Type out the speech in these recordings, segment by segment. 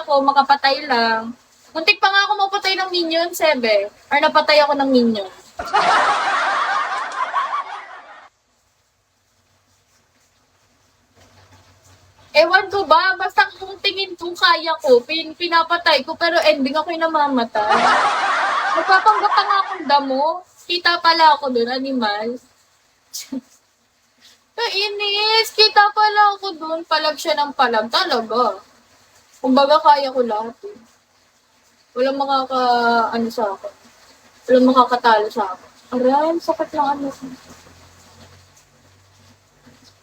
ako, makapatay lang. Muntik pa nga ako mapatay ng minion, Sebe. Or napatay ako ng minion. Ewan ko ba, basta kung tingin ko kaya ko, pinapatay ko, pero ending ako'y namamatay. Nagpapanggap pa nga akong damo. Kita pala ako doon, animal. Kainis! Kita pala ako doon, palag siya ng palag. Talaga. Kumbaga kaya ko lahat eh. Walang ano sa akin. Walang makakatalo sa akin. Aray, sakit ng ano.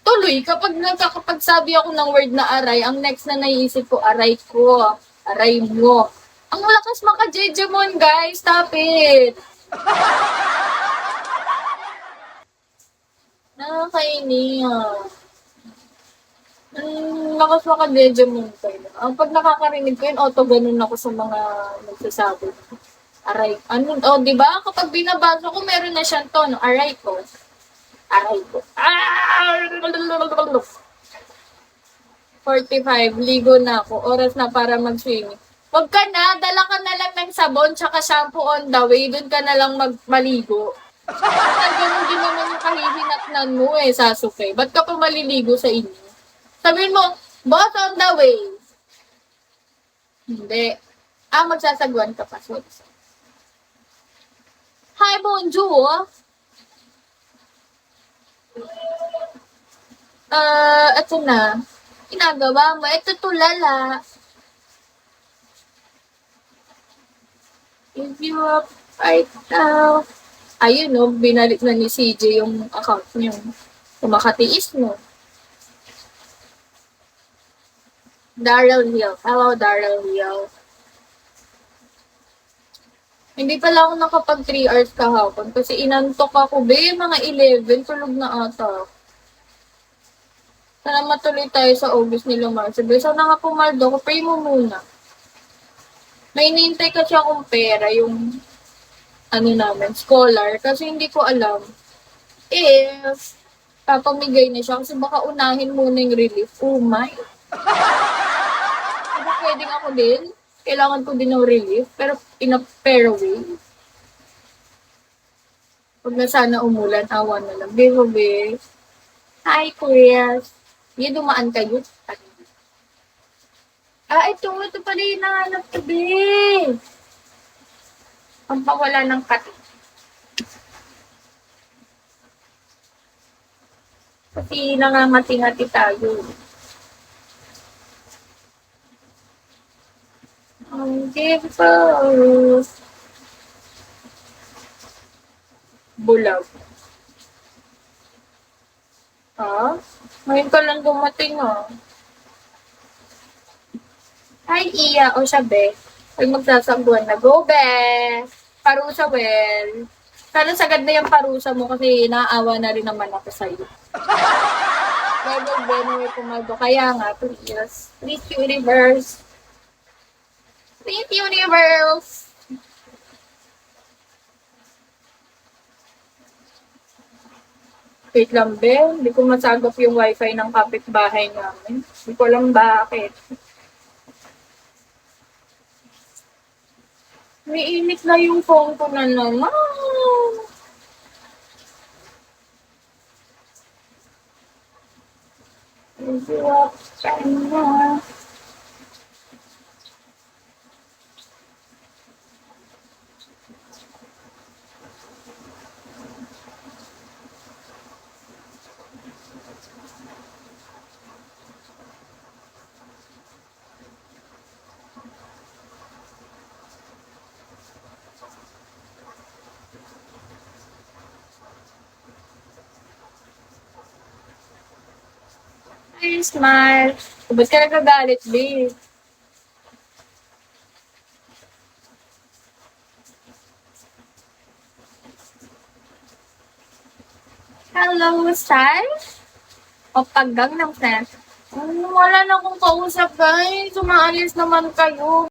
Tuloy, kapag sabi ako ng word na aray, ang next na naiisip ko, aray ko, aray mo. Ang lakas maka-jejemon, guys. Stop it. Nakakainis. Lakas maka-jejemon kayo. Pag nakakarinig ko yun, auto ganun ako sa mga nagsasabi. Aray. Di ba? Kapag binabasa ko, meron na siyang tono. Aray ko. Aray ko. 45, ligo na ako. Oras na para mag-swimming. Wag ka na, dala ka na lang ng sabon tsaka shampoo on the way. Doon ka na lang maligo. Ganun din naman yung kahihinatnan mo Sasuke. Ba't ka pa maliligo sa inyo? Sabihin mo, boss on the way. Hindi. Magsasagwan ka pa. Hi, bonjour. Ito na. Ginagawa mo. Ito tulala. If you up right now. Ayun, no, binalik na ni CJ yung account niyo. Kumakatiis mo. Daryl Hill. Hello, Daryl Hill. Hindi pala ako nakapag 3 hours kahapon kasi inantok ako. Mga 11, tulog na ata. Sana matuloy tayo sa August ni Lumar. Sabi, sana nga pumaldo ko, pray mo muna. May inintay kasi akong pera, yung scholar. Kasi hindi ko alam if papamigay na siya. Kasi baka unahin muna yung relief. Oh my. Diba pwedeng ako din? Kailangan ko din ng relief. Pero in a fair way. Huwag na sana umulan, awa na lang. Be. Hi, Chris. Hindi dumaan kayo. Ito pala yung nahanap ko, be. Ang pawala ng kati. Kasi nangangati-ngati tayo. Ang gipos. Bulag. Ngayon ka lang dumating Hi, Iya. O siya, be. Ay magsasangguan na. Go, be. Parusa, well. Sana sagad na yung parusa mo kasi naawa na rin naman ako sa'yo. Level Benue pumaldo. Kaya nga, please. Please, universe. Please, universe. Wait lang, be. Hindi ko masagap yung wifi ng kapitbahay namin. Hindi ko alam bakit. Umiinit na yung phone ko na naman. Iwap ka na. Hi, smile. Ba't ka nagagalit, babe? Hello, style? O paggang ng friend? Wala na akong kausap, guys. Umaalis naman kayo.